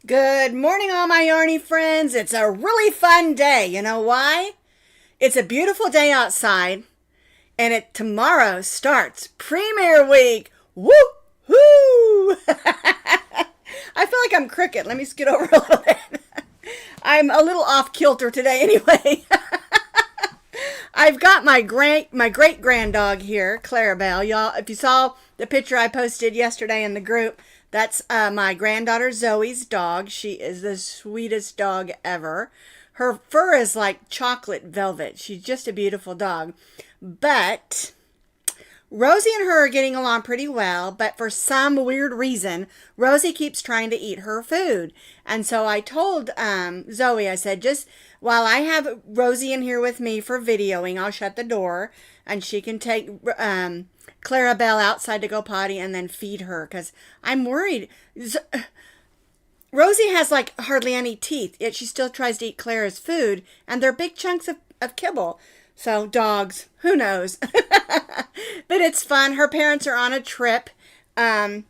Good morning, all my yarny friends. It's a really fun day. You know why? It's a beautiful day outside, and it tomorrow starts Premiere Week. Woo hoo! I feel like I'm cricket. Let me scoot over a little bit. I'm a little off kilter today, anyway. I've got my great granddog here, Clarabelle. Y'all, if you saw the picture I posted yesterday in the group, that's my granddaughter Zoe's dog. She is the sweetest dog ever. Her fur is like chocolate velvet. She's just a beautiful dog. But Rosie and her are getting along pretty well, but for some weird reason, Rosie keeps trying to eat her food. And so I told Zoe, I said, just while I have Rosie in here with me for videoing, I'll shut the door and she can take Clarabelle outside to go potty and then feed her because I'm worried. Rosie has like hardly any teeth, yet she still tries to eat Clara's food, and they're big chunks of kibble. So, dogs, who knows? But it's fun. Her parents are on a trip. And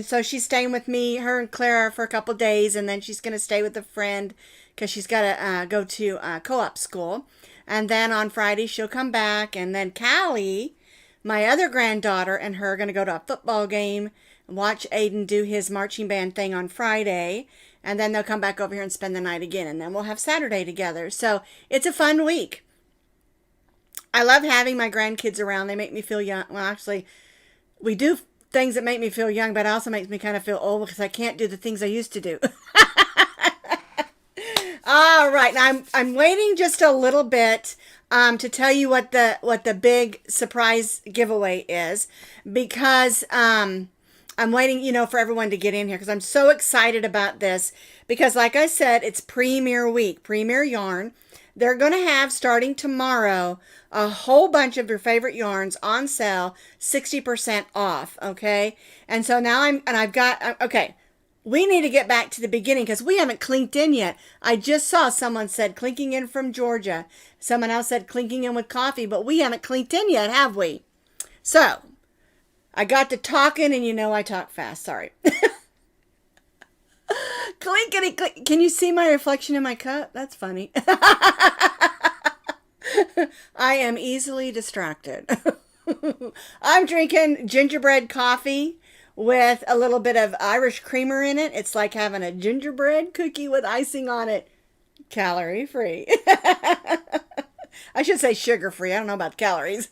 so she's staying with me, her and Clara, for a couple days. And then she's going to stay with a friend because she's got to go to co-op school. And then on Friday, she'll come back. And then Callie, my other granddaughter, and her are going to go to a football game and watch Aiden do his marching band thing on Friday. And then they'll come back over here and spend the night again. And then we'll have Saturday together. So it's a fun week. I love having my grandkids around. They make me feel young. Well, actually, we do things that make me feel young, but it also makes me kind of feel old because I can't do the things I used to do. All right, now I'm waiting just a little bit to tell you what the big surprise giveaway is because I'm waiting, for everyone to get in here because I'm so excited about this because, like I said, it's Premiere Week, Premiere Yarn. They're going to have, starting tomorrow, a whole bunch of your favorite yarns on sale, 60% off, okay? And so now okay, we need to get back to the beginning because we haven't clinked in yet. I just saw someone said clinking in from Georgia. Someone else said clinking in with coffee, but we haven't clinked in yet, have we? So, I got to talking, and I talk fast, sorry. Clinkety clink. Can you see my reflection in my cup? That's funny. I am easily distracted. I'm drinking gingerbread coffee with a little bit of Irish creamer in it. It's like having a gingerbread cookie with icing on it. Calorie free. I should say sugar free. I don't know about calories.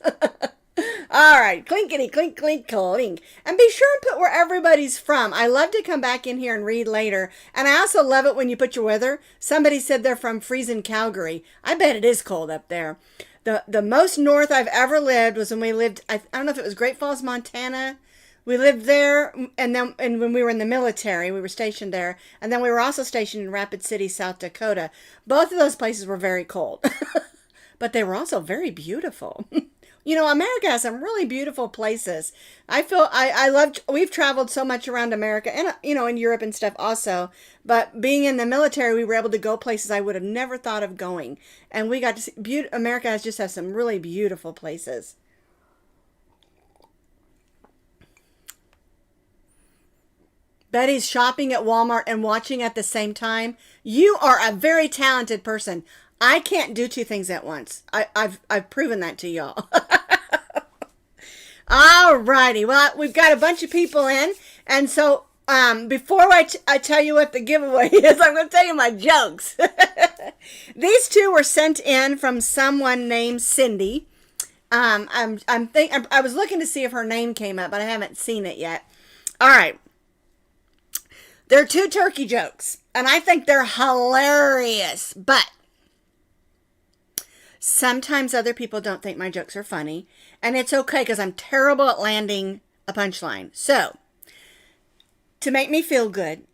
All right, clinkety clink clink clink. And be sure and put where everybody's from. I love to come back in here and read later. And I also love it when you put your weather. Somebody said they're from freezing Calgary. I bet it is cold up there. The most north I've ever lived was when we lived, I don't know if it was Great Falls, Montana. We lived there, and when we were in the military, we were stationed there. And then we were also stationed in Rapid City, South Dakota. Both of those places were very cold. But they were also very beautiful. America has some really beautiful places. I love, we've traveled so much around America and, in Europe and stuff also. But being in the military, we were able to go places I would have never thought of going. And we got to see, America has some really beautiful places. Betty's shopping at Walmart and watching at the same time. You are a very talented person. I can't do two things at once. I've proven that to y'all. All righty. Well, we've got a bunch of people in. And so before I tell you what the giveaway is, I'm going to tell you my jokes. These two were sent in from someone named Cindy. I was looking to see if her name came up, but I haven't seen it yet. All right. They're two turkey jokes, and I think they're hilarious, but sometimes other people don't think my jokes are funny, and it's okay because I'm terrible at landing a punchline. So, to make me feel good,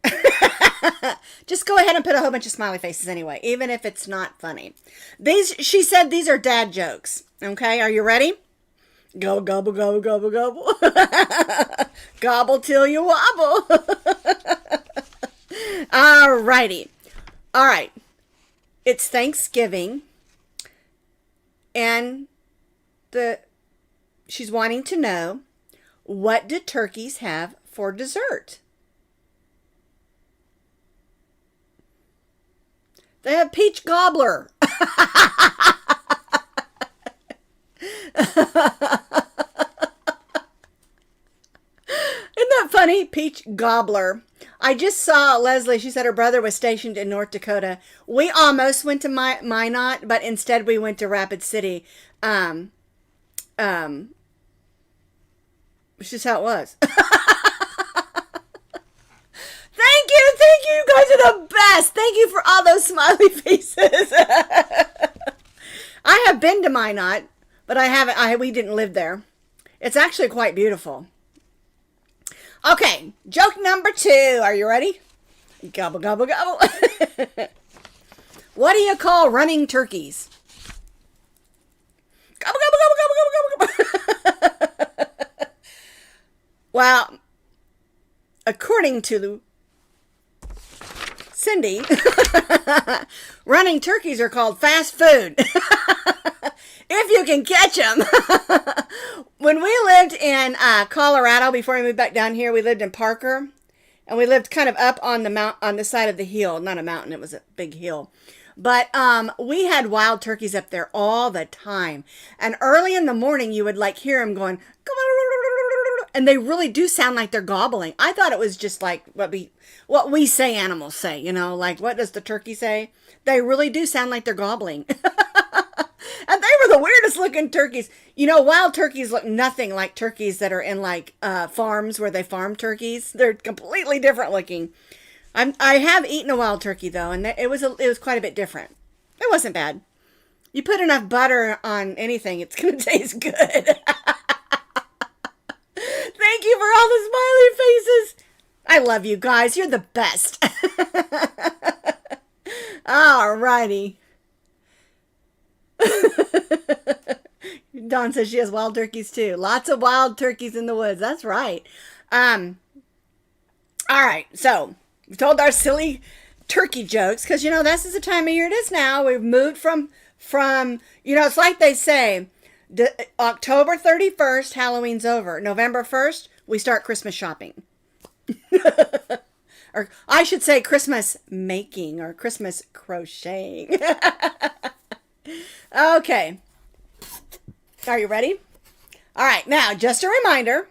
just go ahead and put a whole bunch of smiley faces anyway, even if it's not funny. She said these are dad jokes. Okay, are you ready? Go gobble, gobble, gobble, gobble. Gobble till you wobble. All righty. All right. It's Thanksgiving. And she's wanting to know, what do turkeys have for dessert? They have peach gobbler. Isn't that funny? Peach gobbler. I just saw Leslie. She said her brother was stationed in North Dakota. We almost went to Minot, but instead we went to Rapid City. Um, it's just how it was. Thank you. Thank you. You guys are the best. Thank you for all those smiley faces. I have been to Minot, but I haven't. We didn't live there. It's actually quite beautiful. Okay, joke number 2. Are you ready? Gobble, gobble, gobble. What do you call running turkeys? Gobble, gobble, gobble, gobble, gobble, gobble. Well, according to Cindy, running turkeys are called fast food. If you can catch them. When we lived in Colorado, before we moved back down here, we lived in Parker, and we lived kind of up on the side of the hill. Not a mountain, it was a big hill. But we had wild turkeys up there all the time. And early in the morning, you would like hear them going, and they really do sound like they're gobbling. I thought it was just like what we say animals say, you know, like what does the turkey say? They really do sound like they're gobbling. And they were the weirdest looking turkeys. You know, wild turkeys look nothing like turkeys that are in like farms where they farm turkeys. They're completely different looking. I have eaten a wild turkey though, and it was quite a bit different. It wasn't bad. You put enough butter on anything, it's gonna taste good. Thank you for all the smiley faces. I love you guys. You're the best. Alrighty. Dawn says she has wild turkeys too. Lots of wild turkeys in the woods. That's right. All right. So we told our silly turkey jokes because, you know, this is the time of year it is now. We've moved from, you know, it's like they say, October 31st, Halloween's over. November 1st, we start Christmas shopping. Or I should say Christmas making or Christmas crocheting. Okay. Are you ready? All right. Now, just a reminder,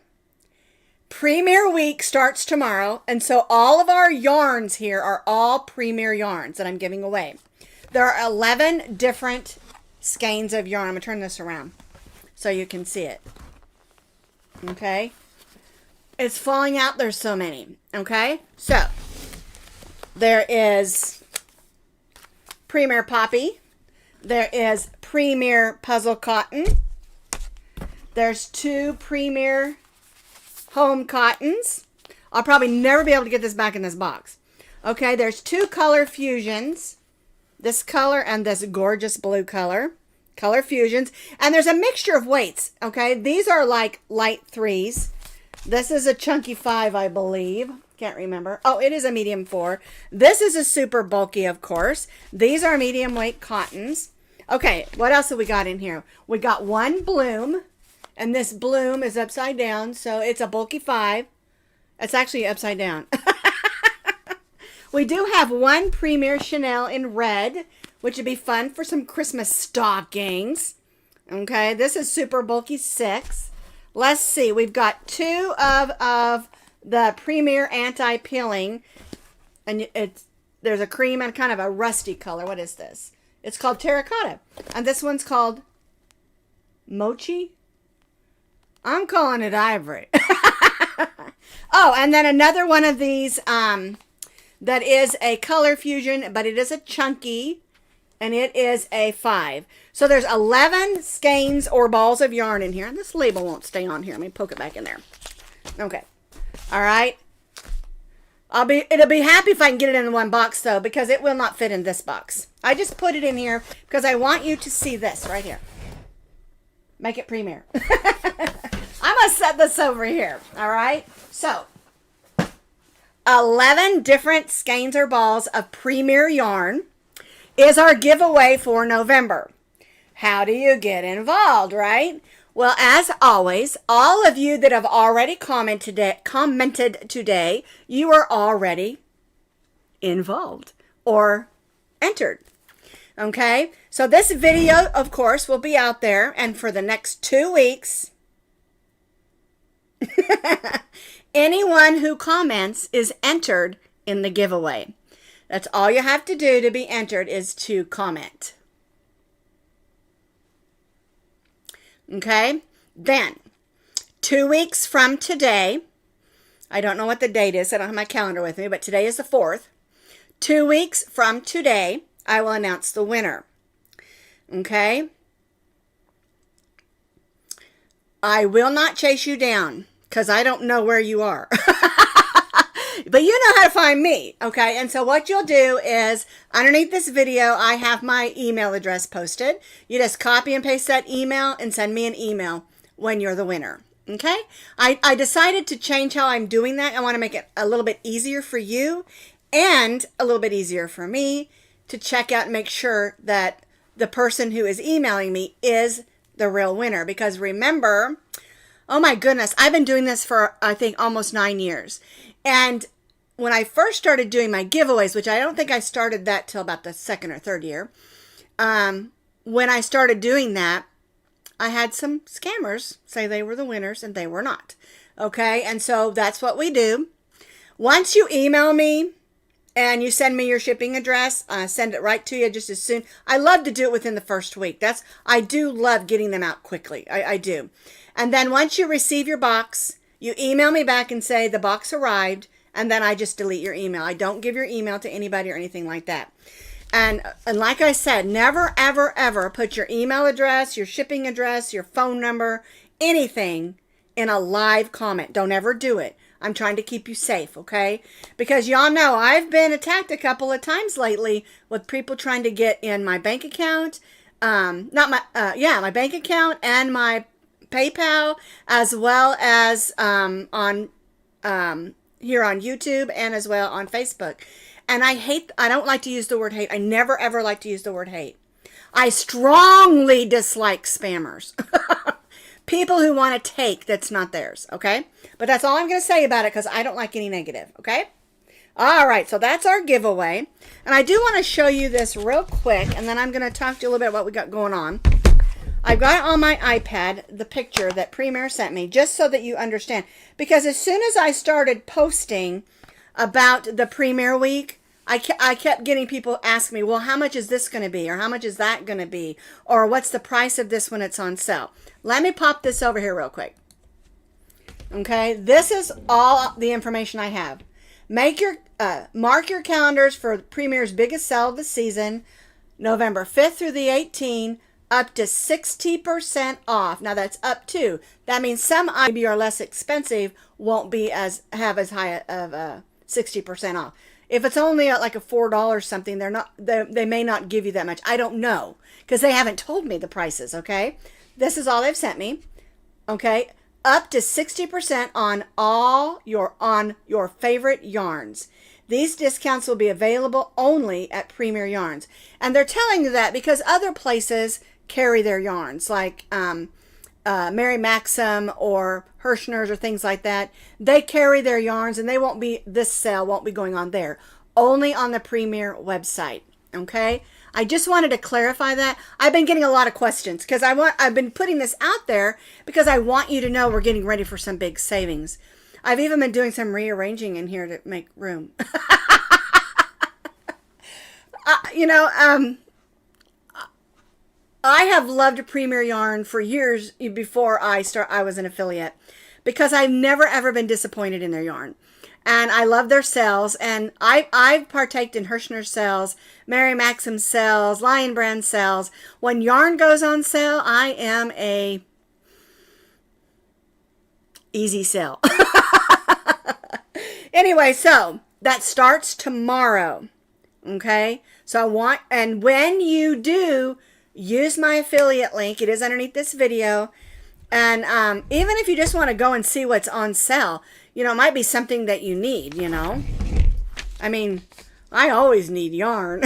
Premier Week starts tomorrow. And so all of our yarns here are all Premier yarns that I'm giving away. There are 11 different skeins of yarn. I'm going to turn this around so you can see it. Okay. It's falling out. There's so many. Okay. So there is Premier Poppy. There is Premier Puzzle Cotton. There's 2 Premier Home Cottons. I'll probably never be able to get this back in this box. Okay, there's 2 color fusions. This color and this gorgeous blue color. Color fusions. And there's a mixture of weights. Okay, these are like light 3s. This is a chunky 5, I believe. Can't remember. Oh, it is a medium 4. This is a super bulky, of course. These are medium weight cottons. Okay, what else have we got in here? We got 1 bloom, and this bloom is upside down, so it's a bulky 5. It's actually upside down. We do have 1 Premier Chanel in red, which would be fun for some Christmas stockings. Okay, this is super bulky 6. Let's see, we've got 2 of the Premier Anti-Peeling, and there's a cream and kind of a rusty color. What is this? It's called Terracotta. And this one's called Mochi. I'm calling it Ivory. Oh, and then another one of these that is a color fusion, but it is a chunky, and it is a 5. So there's 11 skeins or balls of yarn in here. This label won't stay on here. Let me poke it back in there. Okay. All right. It'll be happy if I can get it in one box though, because it will not fit in this box. I just put it in here because I want you to see this right here. Make it Premier. I'm going to set this over here. All right. So 11 different skeins or balls of Premier yarn is our giveaway for November. How do you get involved, right? Well, as always, all of you that have already commented today, you are already involved or entered. Okay, so this video, of course, will be out there, and for the next 2 weeks, anyone who comments is entered in the giveaway. That's all you have to do to be entered, is to comment. Okay, then 2 weeks from today, I don't know what the date is, I don't have my calendar with me, but today is the 4th. 2 weeks from today, I will announce the winner. Okay? I will not chase you down because I don't know where you are. But you know how to find me, okay? And so what you'll do is, underneath this video, I have my email address posted. You just copy and paste that email and send me an email when you're the winner, okay? I decided to change how I'm doing that. I want to make it a little bit easier for you and a little bit easier for me to check out and make sure that the person who is emailing me is the real winner. Because remember, oh my goodness, I've been doing this for, I think, almost 9 years. And when I first started doing my giveaways, which I don't think I started that till about the 2nd or 3rd year, when I started doing that, I had some scammers say they were the winners and they were not. Okay, and so that's what we do. Once you email me, and you send me your shipping address, send it right to you just as soon. I love to do it within the first week. I do love getting them out quickly. I do. And then once you receive your box, you email me back and say the box arrived, and then I just delete your email. I don't give your email to anybody or anything like that. And like I said, never, ever, ever put your email address, your shipping address, your phone number, anything in a live comment. Don't ever do it. I'm trying to keep you safe, okay? Because y'all know I've been attacked a couple of times lately with people trying to get in my bank account, my bank account and my PayPal, as well as on here on YouTube and as well on Facebook. And I don't like to use the word hate. I never ever like to use the word hate. I strongly dislike spammers. People who want to take that's not theirs, okay? But that's all I'm going to say about it because I don't like any negative, okay? All right, so that's our giveaway. And I do want to show you this real quick, and then I'm going to talk to you a little bit about what we got going on. I've got on my iPad the picture that Premier sent me, just so that you understand. Because as soon as I started posting about the Premier Week, I kept getting people ask me, well, how much is this going to be? Or how much is that going to be? Or what's the price of this when it's on sale? Let me pop this over here real quick. Okay, this is all the information I have. Mark your calendars for Premier's biggest sale of the season, November 5th through the 18th, up to 60% off. Now that's up to. That means some items are less expensive, won't be have as high of 60% off. If it's only like a $4 something, they may not give you that much. I don't know because they haven't told me the prices. Okay, this is all they've sent me. Okay, up to 60% on your favorite yarns. These discounts will be available only at Premier Yarns, and they're telling you that because other places carry their yarns like Mary Maxim or Hirschner's or things like that. They carry their yarns, and this sale won't be going on there. Only on the Premier website. Okay? I just wanted to clarify that. I've been getting a lot of questions because I've been putting this out there because I want you to know we're getting ready for some big savings. I've even been doing some rearranging in here to make room. I have loved Premier Yarn for years before I was an affiliate because I've never ever been disappointed in their yarn. And I love their sales, and I've partaked in Hirschner's sales, Mary Maxim sales, Lion Brand sales. When yarn goes on sale, I am a easy sell. Anyway, so that starts tomorrow. Okay? So and when you do, use my affiliate link. It is underneath this video. And even if you just want to go and see what's on sale, it might be something that you need, I mean, I always need yarn.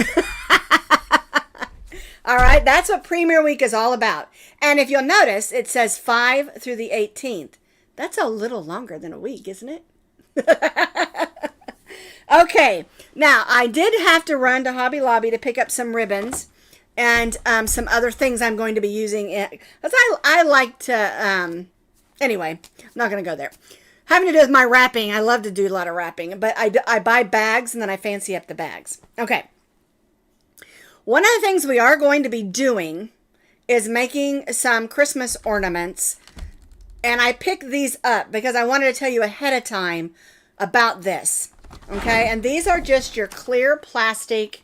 All right, that's what Premier Week is all about. And if you'll notice, it says 5 through the 18th. That's a little longer than a week, isn't it? Okay, Now, I did have to run to Hobby Lobby to pick up some ribbons and some other things I'm going to be using. Because I like to, anyway, I'm not going to go there. Having to do with my wrapping, I love to do a lot of wrapping. But I buy bags and then I fancy up the bags. Okay. One of the things we are going to be doing is making some Christmas ornaments. And I picked these up because I wanted to tell you ahead of time about this. Okay, and these are just your clear plastic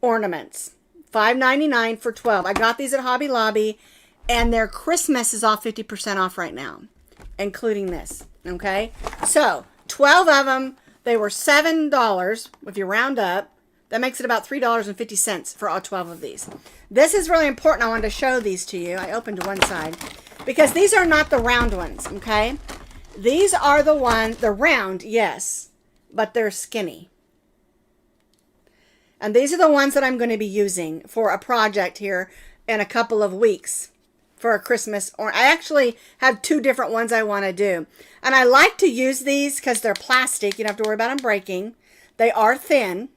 ornaments. $5.99 for 12. I got these at Hobby Lobby, and their Christmas is off 50% off right now, including this. Okay, so 12 of them. They were $7 if you round up. That makes it about $3.50 for all 12 of these. This is really important. I wanted to show these to you. I opened one side because these are not the round ones. Okay. These are the ones, the round, yes, but they're skinny. And these are the ones that I'm going to be using for a project here in a couple of weeks for a Christmas. Or I actually have 2 different ones I want to do. And I like to use these because they're plastic. You don't have to worry about them breaking. They are thin.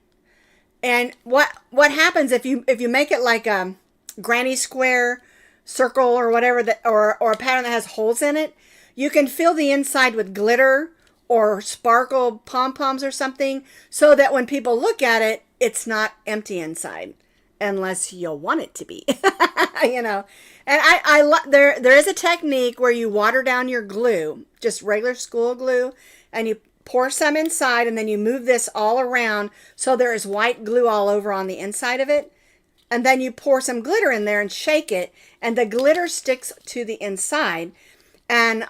And what happens if you make it like a granny square circle or whatever, that or a pattern that has holes in it, you can fill the inside with glitter or sparkle pom-poms or something so that when people look at it, it's not empty inside unless you want it to be, you know. And there is a technique where you water down your glue, just regular school glue, and you pour some inside and then you move this all around so there is white glue all over on the inside of it. And then you pour some glitter in there and shake it and the glitter sticks to the inside. And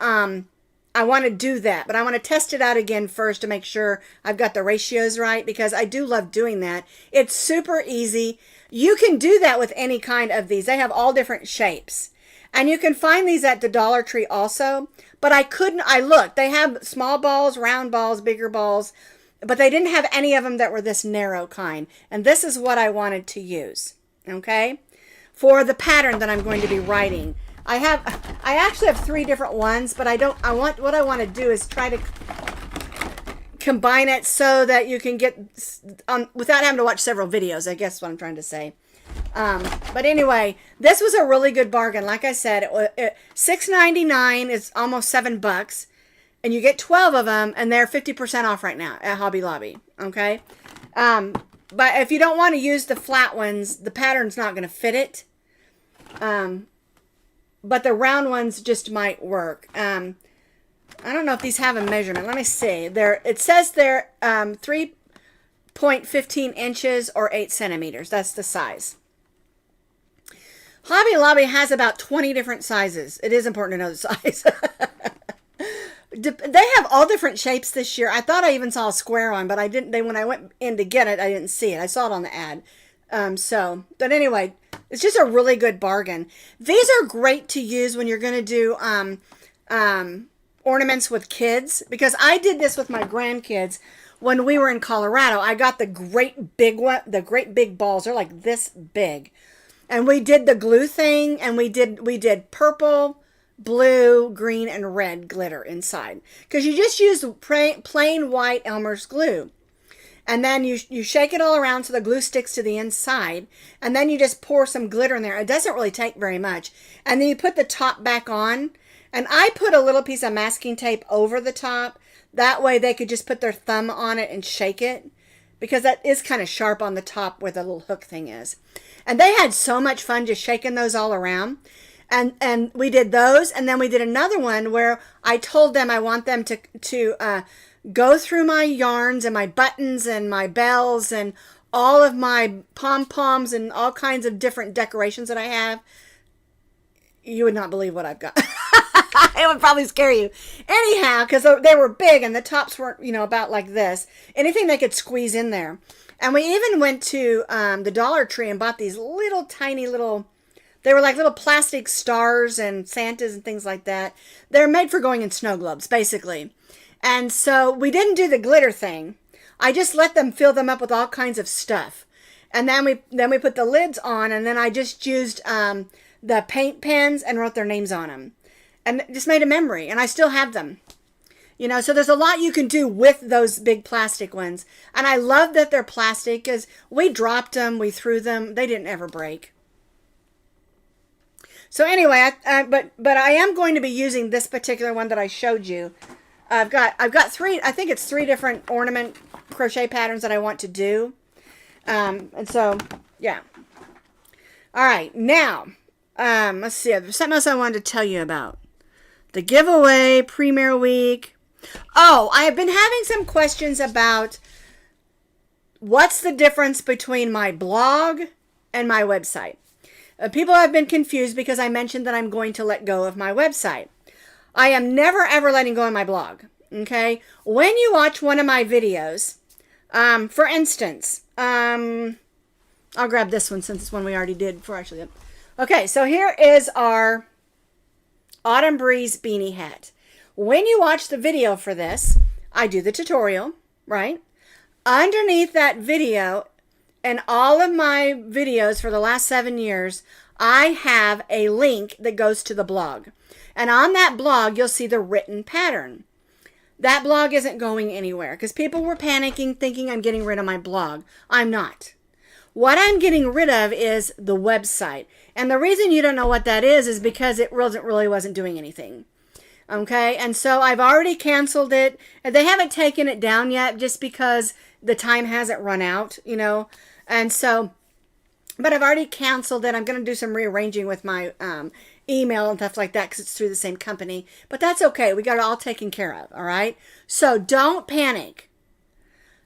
I want to do that, but I want to test it out again first to make sure I've got the ratios right because I do love doing that. It's super easy. You can do that with any kind of these. They have all different shapes. And you can find these at the Dollar Tree also. But I looked. They have small balls, round balls, bigger balls. But they didn't have any of them that were this narrow kind. And this is what I wanted to use. Okay? For the pattern that I'm going to be writing. I actually have 3 different ones, but what I want to do is try to combine it so that you can get without having to watch several videos. I guess what I'm trying to say. But anyway, this was a really good bargain. Like I said, $6.99 is almost $7, and you get 12 of them, and they're 50% off right now at Hobby Lobby. Okay, but if you don't want to use the flat ones, the pattern's not going to fit it. But the round ones just might work. I don't know if these have a measurement. Let me see. It says they're 3.15 inches or 8 centimeters. That's the size. Hobby Lobby has about 20 different sizes. It is important to know the size. They have all different shapes this year. I thought I even saw a square one, but I didn't. When I went in to get it, I didn't see it. I saw it on the ad. But anyway, it's just a really good bargain. These are great to use when you're going to do ornaments with kids, because I did this with my grandkids when we were in Colorado. I got the great big balls. They're like this big. And we did the glue thing, and we did purple, blue, green, and red glitter inside. Because you just use plain white Elmer's glue. And then you shake it all around so the glue sticks to the inside. And then you just pour some glitter in there. It doesn't really take very much. And then you put the top back on. And I put a little piece of masking tape over the top. That way they could just put their thumb on it and shake it. Because that is kind of sharp on the top where the little hook thing is. And they had so much fun just shaking those all around. And we did those. And then we did another one where I told them I want them to go through my yarns and my buttons and my bells and all of my pom-poms and all kinds of different decorations that I have. You would not believe what I've got. It would probably scare you. Anyhow, because they were big and the tops weren't, about like this. Anything they could squeeze in there. And we even went to the Dollar Tree and bought these little tiny little, they were like little plastic stars and Santas and things like that. They're made for going in snow globes, basically. And so we didn't do the glitter thing. I just let them fill them up with all kinds of stuff. And then we put the lids on, and then I just used the paint pens and wrote their names on them. And just made a memory, and I still have them. You know, so there's a lot you can do with those big plastic ones. And I love that they're plastic because we dropped them, we threw them, they didn't ever break. So anyway, but I am going to be using this particular one that I showed you. I've got three, I think it's 3 different ornament crochet patterns that I want to do. And so, yeah. All right, now, let's see. There's something else I wanted to tell you about. The giveaway, Premiere Week. Oh, I have been having some questions about what's the difference between my blog and my website. People have been confused because I mentioned that I'm going to let go of my website. I am never ever letting go of my blog. Okay? When you watch one of my videos, for instance, I'll grab this one since it's one we already did before actually. Okay, so here is our Autumn Breeze beanie hat. When you watch the video for this, I do the tutorial, right? Underneath that video, and all of my videos for the last 7 years, I have a link that goes to the blog. And on that blog, you'll see the written pattern. That blog isn't going anywhere because people were panicking thinking I'm getting rid of my blog. I'm not. What I'm getting rid of is the website. And the reason you don't know what that is because it really wasn't doing anything. Okay, and so I've already canceled it. And they haven't taken it down yet just because the time hasn't run out, you know. And so, but I've already canceled it. I'm going to do some rearranging with my email and stuff like that because it's through the same company. But that's okay. We got it all taken care of, all right? So don't panic.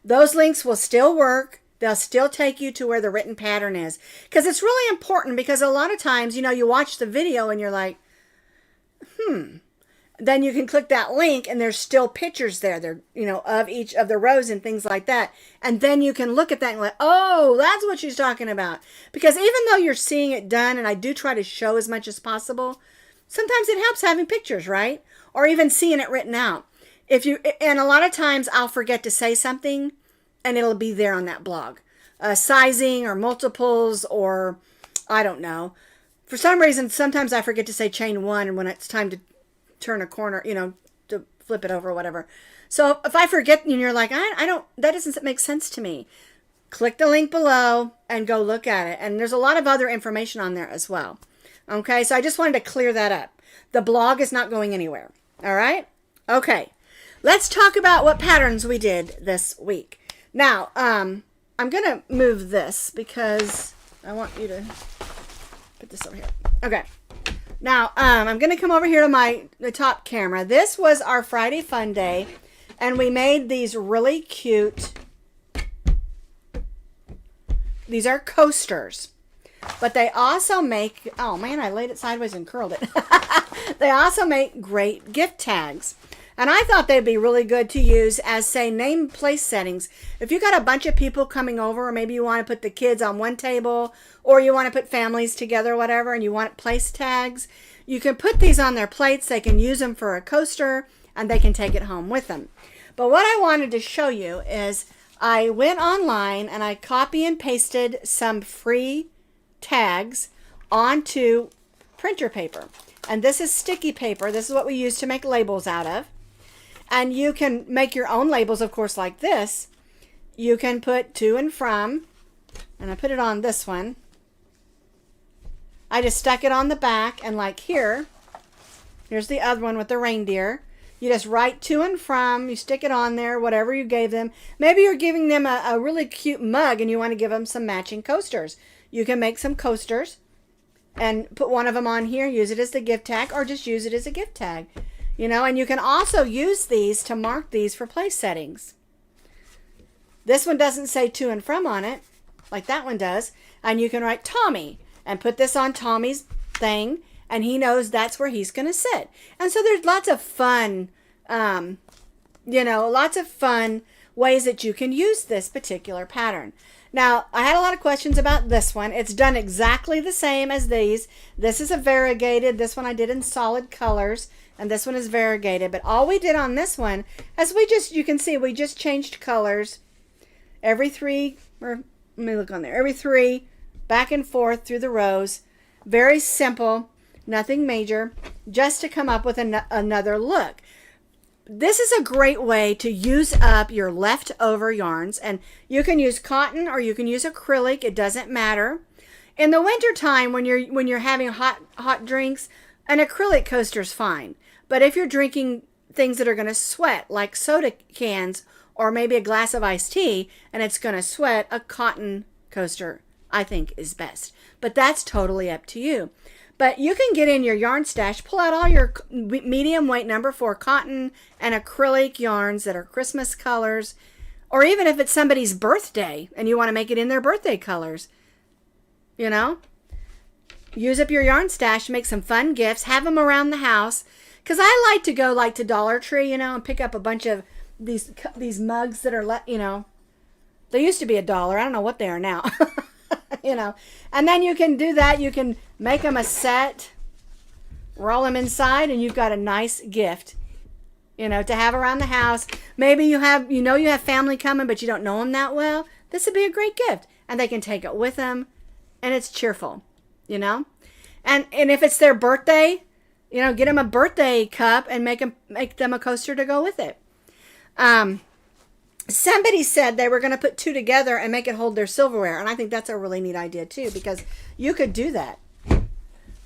Those links will still work. They'll still take you to where the written pattern is. Because it's really important because a lot of times, you know, you watch the video and you're like, Then you can click that link and there's still pictures there. They're, you know, of each of the rows and things like that. And then you can look at that and like, oh, that's what she's talking about. Because even though you're seeing it done, and I do try to show as much as possible, sometimes it helps having pictures, right? Or even seeing it written out. And a lot of times I'll forget to say something and it'll be there on that blog. Sizing or multiples or I don't know. For some reason, sometimes I forget to say chain 1 and when it's time to turn a corner, you know, to flip it over or whatever. So if I forget and you're like, I don't, that doesn't make sense to me. Click the link below and go look at it. And there's a lot of other information on there as well. Okay, so I just wanted to clear that up. The blog is not going anywhere. All right? Okay, let's talk about what patterns we did this week. Now, I'm going to move this because I want you to put this over here. Okay. Now, I'm going to come over here to the top camera. This was our Friday Fun Day, and we made these really cute, these are coasters, but they also make, oh man, I laid it sideways and curled it. They also make great gift tags, and I thought they'd be really good to use as, say, name place settings. If you got a bunch of people coming over, or maybe you want to put the kids on one table, or you want to put families together or whatever, and you want place tags, you can put these on their plates. They can use them for a coaster, and they can take it home with them. But what I wanted to show you is I went online, and I copy and pasted some free tags onto printer paper. And this is sticky paper. This is what we use to make labels out of. And you can make your own labels, of course, like this. You can put to and from, and I put it on this one. I just stuck it on the back, and like here's the other one with the reindeer. You just write to and from, you stick it on there, whatever you gave them. Maybe you're giving them a really cute mug and you want to give them some matching coasters. You can make some coasters and put one of them on here, use it as the gift tag, or just use it as a gift tag. You know, and you can also use these to mark these for place settings. This one doesn't say to and from on it, like that one does. And you can write Tommy and put this on Tommy's thing, and he knows that's where he's going to sit. And so there's lots of fun, you know, lots of fun ways that you can use this particular pattern. Now, I had a lot of questions about this one. It's done exactly the same as these. This is a variegated. This one I did in solid colors, and this one is variegated. But all we did on this one is you can see, we just changed colors every 3, or let me look on there, every 3, back and forth through the rows. Very simple, nothing major, just to come up with another look. this is a great way to use up your leftover yarns, and you can use cotton or you can use acrylic. It doesn't matter. In the wintertime, when you're having hot drinks, an acrylic coaster is fine. But if you're drinking things that are going to sweat, like soda cans or maybe a glass of iced tea, and it's going to sweat, a cotton coaster, I think, is best. But that's totally up to you. But you can get in your yarn stash, pull out all your medium weight number 4 cotton and acrylic yarns that are Christmas colors, or even if it's somebody's birthday and you want to make it in their birthday colors, you know, use up your yarn stash, make some fun gifts, have them around the house. Because I like to go like to Dollar Tree, you know, and pick up a bunch of these mugs that are, you know, they used to be $1. I don't know what they are now. You know, and then you can do that. You can make them a set, roll them inside, and you've got a nice gift, you know, to have around the house. Maybe you have family coming, but you don't know them that well. This would be a great gift, and they can take it with them, and it's cheerful, you know. And if it's their birthday, you know, get them a birthday cup and make them a coaster to go with it. Somebody said they were going to put 2 together and make it hold their silverware, and I think that's a really neat idea too, because you could do that.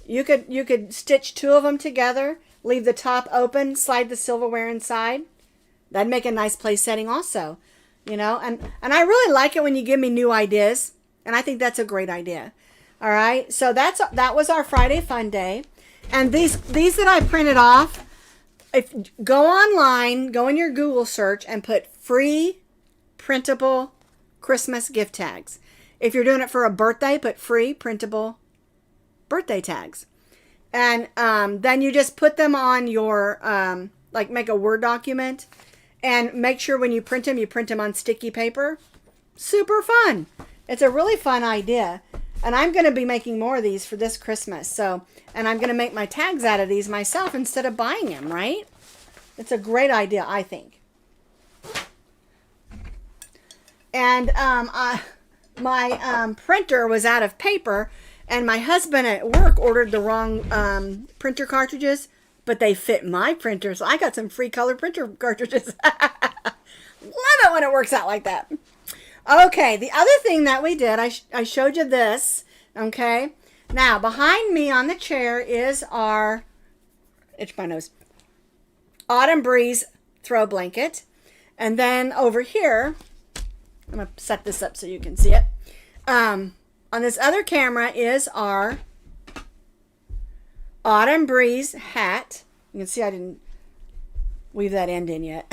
You could stitch 2 of them together, leave the top open, slide the silverware inside. That'd make a nice place setting also, you know. And I really like it when you give me new ideas, and I think that's a great idea. All right, so that was our Friday Fun Day, and these that I printed off. If go online, go in your Google search and put free printable Christmas gift tags. If you're doing it for a birthday, put free printable birthday tags. And then you just put them on your, like make a Word document, and make sure when you print them on sticky paper. Super fun. It's a really fun idea. And I'm going to be making more of these for this Christmas. So, and I'm going to make my tags out of these myself instead of buying them, right? It's a great idea, I think. And my printer was out of paper, and my husband at work ordered the wrong printer cartridges, but they fit my printer, so I got some free color printer cartridges. Love it when it works out like that. Okay, the other thing that we did, I showed you this, okay? Now, behind me on the chair is our, itch my nose, Autumn Breeze throw blanket. And then over here, I'm going to set this up so you can see it. On this other camera is our Autumn Breeze hat. You can see I didn't weave that end in yet.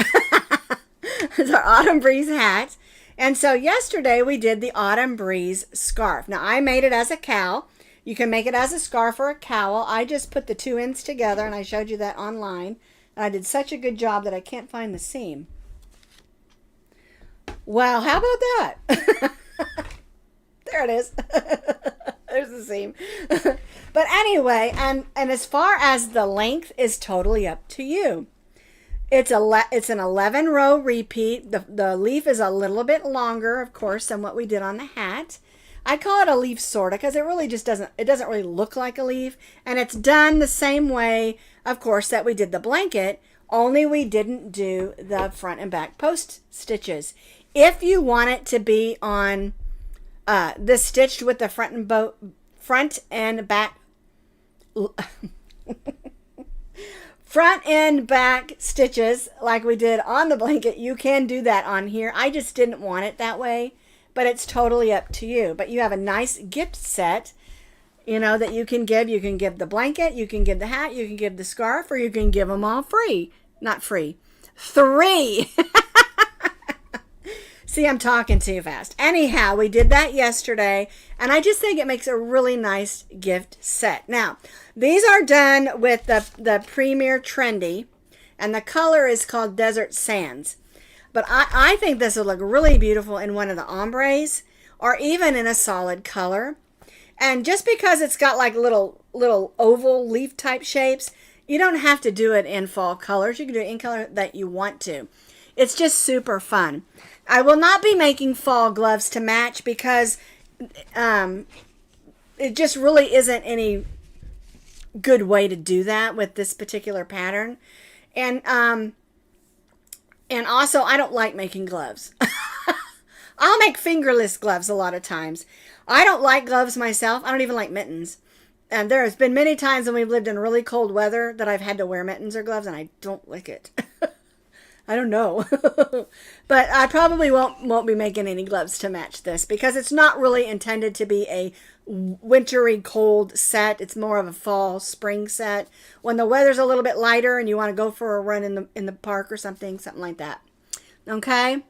It's our Autumn Breeze hat. And so yesterday we did the Autumn Breeze scarf. Now I made it as a cowl. You can make it as a scarf or a cowl. I just put the 2 ends together, and I showed you that online. And I did such a good job that I can't find the seam. Well, how about that? There it is. There's the seam. But anyway, and as far as the length is totally up to you. It's an 11 row repeat. The leaf is a little bit longer, of course, than what we did on the hat. I call it a leaf sorta because it really just doesn't really look like a leaf, and it's done the same way, of course, that we did the blanket, only we didn't do the front and back post stitches. If you want it to be on this stitched with the front and back front and back stitches like we did on the blanket, you can do that on here. I just didn't want it that way, but it's totally up to you. But you have a nice gift set, you know, that you can give. You can give the blanket, you can give the hat, you can give the scarf, or you can give them all free. Not free. 3. See, I'm talking too fast. Anyhow, we did that yesterday, and I just think it makes a really nice gift set. Now, these are done with the Premier Trendy, and the color is called Desert Sands. But I think this would look really beautiful in one of the ombres, or even in a solid color. And just because it's got like little oval leaf type shapes, you don't have to do it in fall colors. You can do it in color that you want to. It's just super fun. I will not be making fall gloves to match because it just really isn't any good way to do that with this particular pattern. And And also, I don't like making gloves. I'll make fingerless gloves a lot of times. I don't like gloves myself. I don't even like mittens. And there has been many times when we've lived in really cold weather that I've had to wear mittens or gloves, and I don't like it. I don't know. But I probably won't be making any gloves to match this because it's not really intended to be a wintry cold set. It's more of a fall spring set when the weather's a little bit lighter and you want to go for a run in the park or something like that. Okay?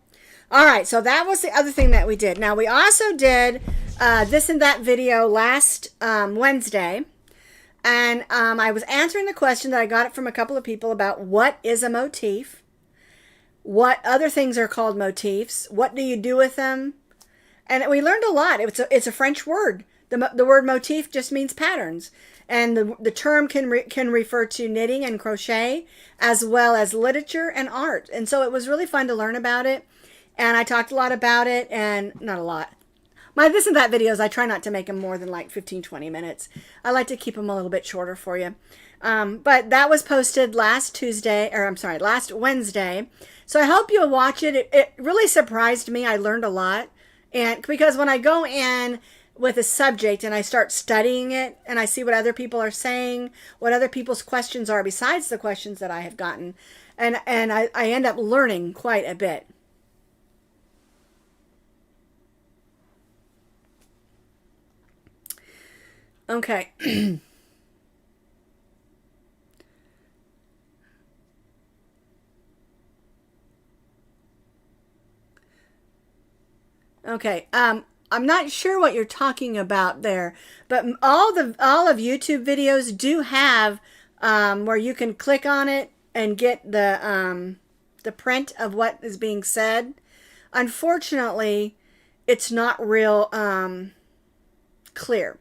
All right, so that was the other thing that we did. Now, we also did this and that video last Wednesday, and I was answering the question that I got it from a couple of people about what is a motif, what other things are called motifs, what do you do with them, and we learned a lot. It's a French word. The word motif just means patterns, and the term can refer to knitting and crochet as well as literature and art, and so it was really fun to learn about it. And I talked a lot about it, and not a lot. My this and that videos, I try not to make them more than like 15-20 minutes. I like to keep them a little bit shorter for you. But that was posted last Wednesday. So I hope you'll watch it. It really surprised me. I learned a lot. And because when I go in with a subject and I start studying it and I see what other people are saying, what other people's questions are besides the questions that I have gotten, and I end up learning quite a bit. Okay. Okay. I'm not sure what you're talking about there, but all of YouTube videos do have where you can click on it and get the print of what is being said. Unfortunately, it's not real clear.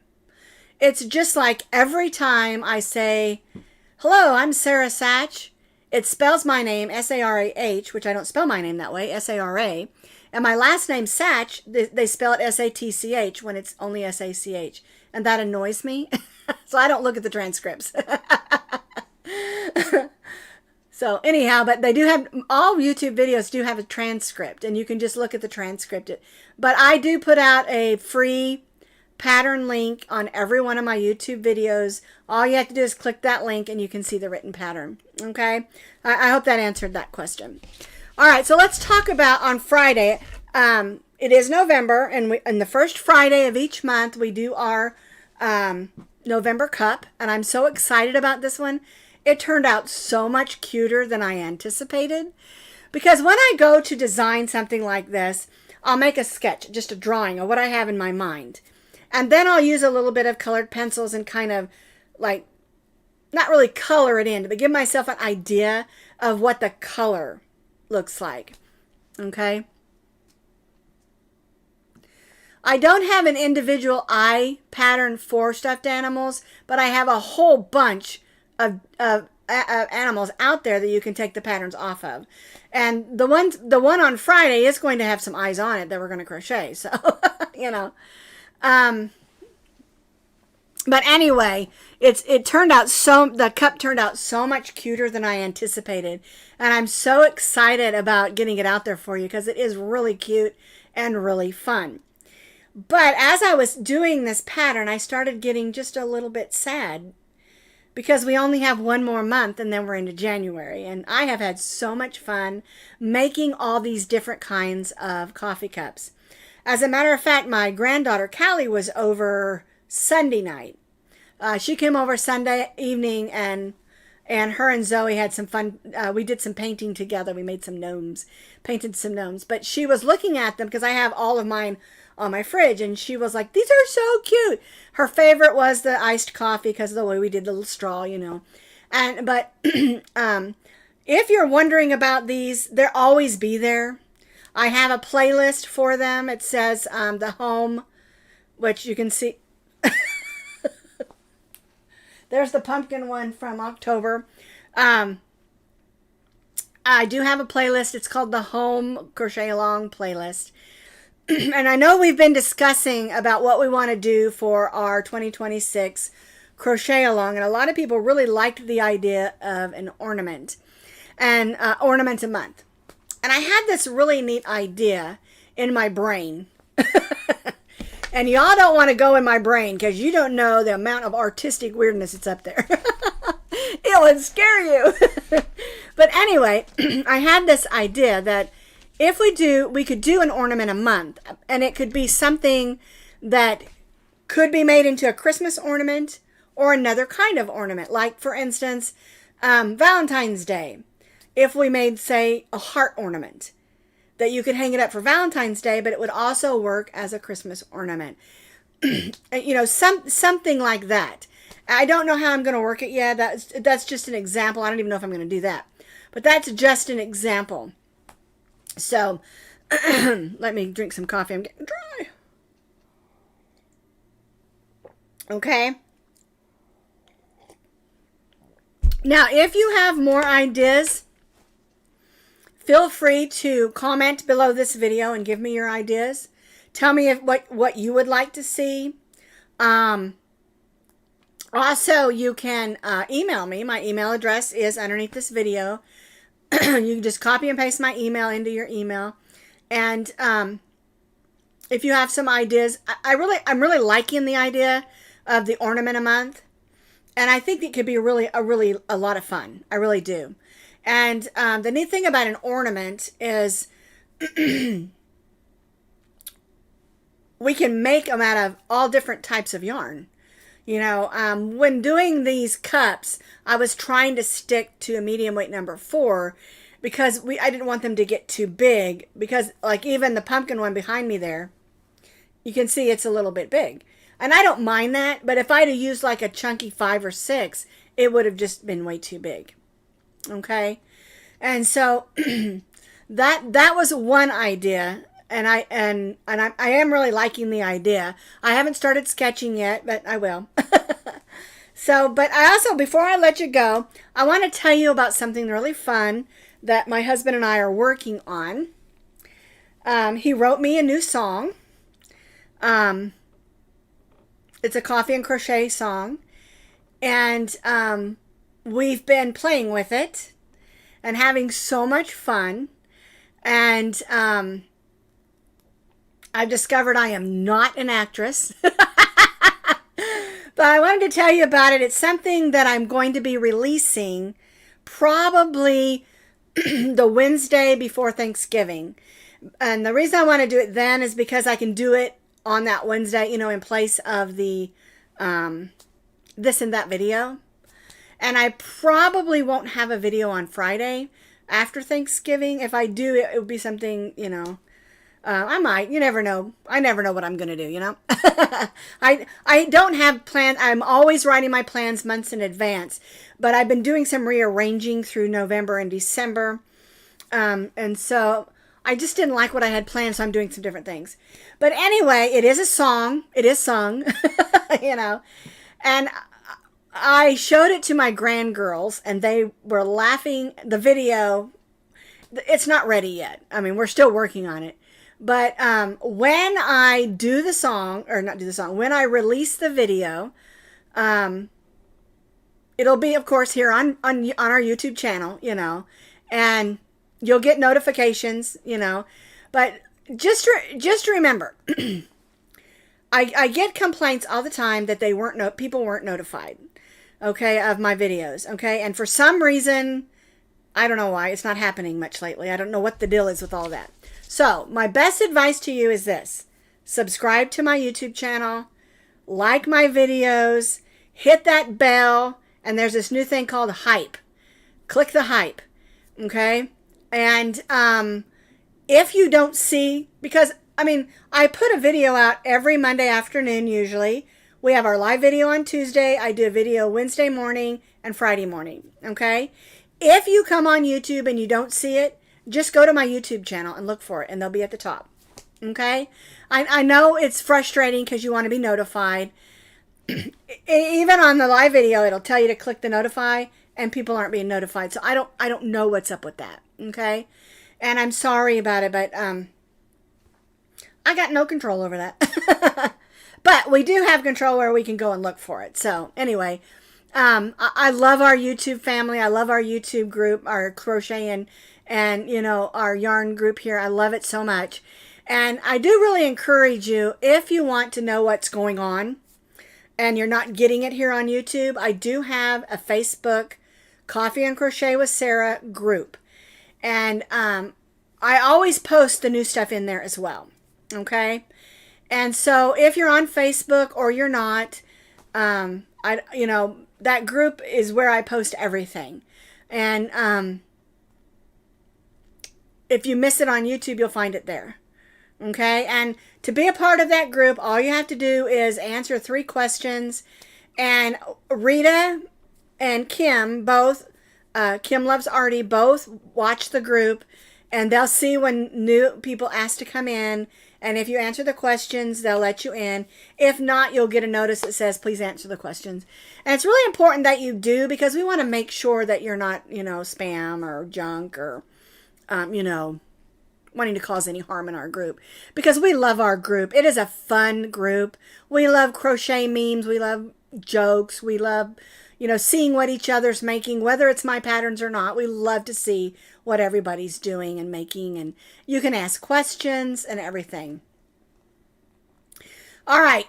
It's just like every time I say, hello, I'm Sara Sach. It spells my name, S-A-R-A-H, which I don't spell my name that way, S-A-R-A. And my last name, Sach, they spell it S-A-T-C-H when it's only S-A-C-H. And that annoys me. So I don't look at the transcripts. So anyhow, but they do have, all YouTube videos do have a transcript. And you can just look at the transcript. But I do put out a free pattern link on every one of my YouTube videos. All you have to do is click that link and you can see the written pattern. Okay? I hope that answered that question. All right, so let's talk about on Friday. It is November, and the first Friday of each month, we do our November cup, and I'm so excited about this one. It turned out so much cuter than I anticipated, because when I go to design something like this, I'll make a sketch, just a drawing of what I have in my mind. And then I'll use a little bit of colored pencils and kind of like, not really color it in, but give myself an idea of what the color looks like. Okay. I don't have an individual eye pattern for stuffed animals, but I have a whole bunch of animals out there that you can take the patterns off of. And the one on Friday is going to have some eyes on it that we're going to crochet. So, you know. But anyway, the cup turned out so much cuter than I anticipated. And I'm so excited about getting it out there for you because it is really cute and really fun. But as I was doing this pattern, I started getting just a little bit sad because we only have one more month and then we're into January. And I have had so much fun making all these different kinds of coffee cups. As a matter of fact, my granddaughter Callie was over Sunday night. She came over Sunday evening, and her and Zoe had some fun. We did some painting together. We made some gnomes, painted some gnomes. But she was looking at them because I have all of mine on my fridge, and she was like, "These are so cute." Her favorite was the iced coffee because of the way we did the little straw, you know. But if you're wondering about these, they'll always be there. I have a playlist for them. It says the home, which you can see. There's the pumpkin one from October. I do have a playlist. It's called the Home Crochet Along playlist. And I know we've been discussing about what we want to do for our 2026 Crochet Along. And a lot of people really liked the idea of an ornament. And ornament a month. And I had this really neat idea in my brain. And y'all don't want to go in my brain because you don't know the amount of artistic weirdness that's up there. It would scare you. But anyway, I had this idea that if we could do an ornament a month, and it could be something that could be made into a Christmas ornament or another kind of ornament. Like, for instance, Valentine's Day. If we made, say, a heart ornament, that you could hang it up for Valentine's Day, but it would also work as a Christmas ornament. You know, something like that. I don't know how I'm going to work it yet. That's just an example. I don't even know if I'm going to do that. But that's just an example. So, let me drink some coffee. I'm getting dry. Okay. Now, if you have more ideas, feel free to comment below this video and give me your ideas. Tell me what you would like to see. Also, you can email me. My email address is underneath this video. You can just copy and paste my email into your email. And if you have some ideas, I'm really liking the idea of the ornament a month. And I think it could be a lot of fun. I really do. And the neat thing about an ornament is we can make them out of all different types of yarn. You know, when doing these cups, I was trying to stick to a medium weight number 4 because I didn't want them to get too big, because like even the pumpkin one behind me there, you can see it's a little bit big. And I don't mind that, but if I'd have used like a chunky 5 or 6, it would have just been way too big. Okay? And so that was one idea, and I am really liking the idea. I haven't started sketching yet, but I will. So, but I also, before I let you go, I want to tell you about something really fun that my husband and I are working on. He wrote me a new song. It's a coffee and crochet song, and we've been playing with it and having so much fun. And I've discovered I am not an actress. But I wanted to tell you about it. It's something that I'm going to be releasing probably the Wednesday before Thanksgiving. And the reason I want to do it then is because I can do it on that Wednesday, you know, in place of the this and that video. And I probably won't have a video on Friday after Thanksgiving. If I do, it would be something, you know, I might. You never know. I never know what I'm going to do, you know. I don't have plans. I'm always writing my plans months in advance. But I've been doing some rearranging through November and December. And so I just didn't like what I had planned, so I'm doing some different things. But anyway, it is a song. It is sung, you know. And I showed it to my grandgirls, and they were laughing. The video, it's not ready yet. I mean, we're still working on it. But when I do the song, or not do the song, when I release the video, it'll be, of course, here on our YouTube channel, you know, and you'll get notifications, you know. But just remember, I get complaints all the time that people weren't notified, okay, of my videos, okay, and for some reason, I don't know why, it's not happening much lately. I don't know what the deal is with all that. So, my best advice to you is this. Subscribe to my YouTube channel, like my videos, hit that bell, and there's this new thing called hype. Click the hype, okay? And if you don't see, because, I mean, I put a video out every Monday afternoon usually. We have our live video on Tuesday. I do a video Wednesday morning and Friday morning, okay? If you come on YouTube and you don't see it, just go to my YouTube channel and look for it, and they'll be at the top, okay? I know it's frustrating because you want to be notified. Even on the live video, it'll tell you to click the notify, and people aren't being notified. So I don't know what's up with that, okay? And I'm sorry about it, but I got no control over that. But we do have control where we can go and look for it. So anyway, I love our YouTube family. I love our YouTube group, our crochet and, you know, our yarn group here. I love it so much. And I do really encourage you, if you want to know what's going on and you're not getting it here on YouTube, I do have a Facebook Coffee and Crochet with Sara group. And I always post the new stuff in there as well. Okay? And so if you're on Facebook or you're not, you know, that group is where I post everything. And if you miss it on YouTube, you'll find it there. Okay? And to be a part of that group, all you have to do is answer 3 questions. And Rita and Kim both, Kim Loves Artie, both watch the group. And they'll see when new people ask to come in. And if you answer the questions, they'll let you in. If not, you'll get a notice that says, please answer the questions. And it's really important that you do, because we want to make sure that you're not, you know, spam or junk or, you know, wanting to cause any harm in our group. Because we love our group. It is a fun group. We love crochet memes. We love jokes. We love, you know, seeing what each other's making, whether it's my patterns or not. We love to see what everybody's doing and making, and you can ask questions and everything. All right,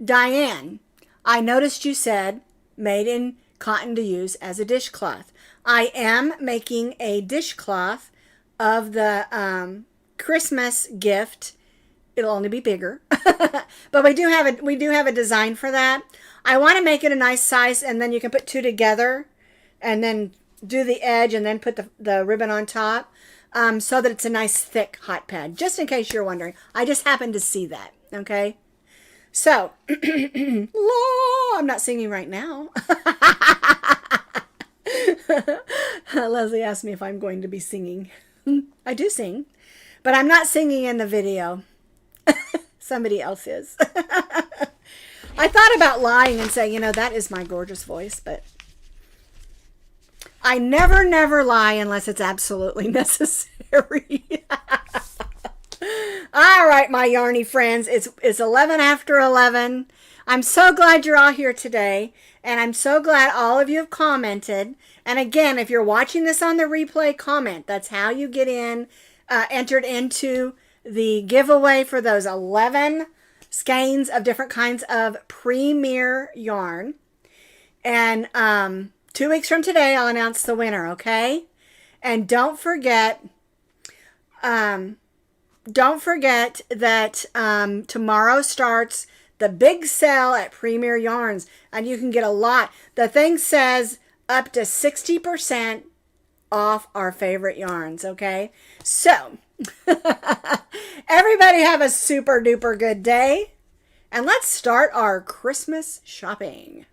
Diane, I noticed you said made in cotton to use as a dishcloth. I am making a dishcloth of the Christmas gift. It'll only be bigger, but we do have a design for that. I want to make it a nice size, and then you can put 2 together, and then do the edge, and then put the ribbon on top, so that it's a nice thick hot pad, just in case you're wondering. I just happened to see that. Okay, so I'm not singing right now. Leslie asked me if I'm going to be singing. I do sing, but I'm not singing in the video. Somebody else is. I thought about lying and saying, you know, that is my gorgeous voice, but I never lie unless it's absolutely necessary. All right, my yarny friends, it's 11 after 11. I'm so glad you're all here today, and I'm so glad all of you have commented. And again, if you're watching this on the replay, comment. That's how you get entered into the giveaway for those 11 skeins of different kinds of premier yarn. And 2 weeks from today, I'll announce the winner, okay? And don't forget that tomorrow starts the big sale at Premier Yarns, and you can get a lot. The thing says up to 60% off our favorite yarns, okay? So, everybody have a super duper good day, and let's start our Christmas shopping.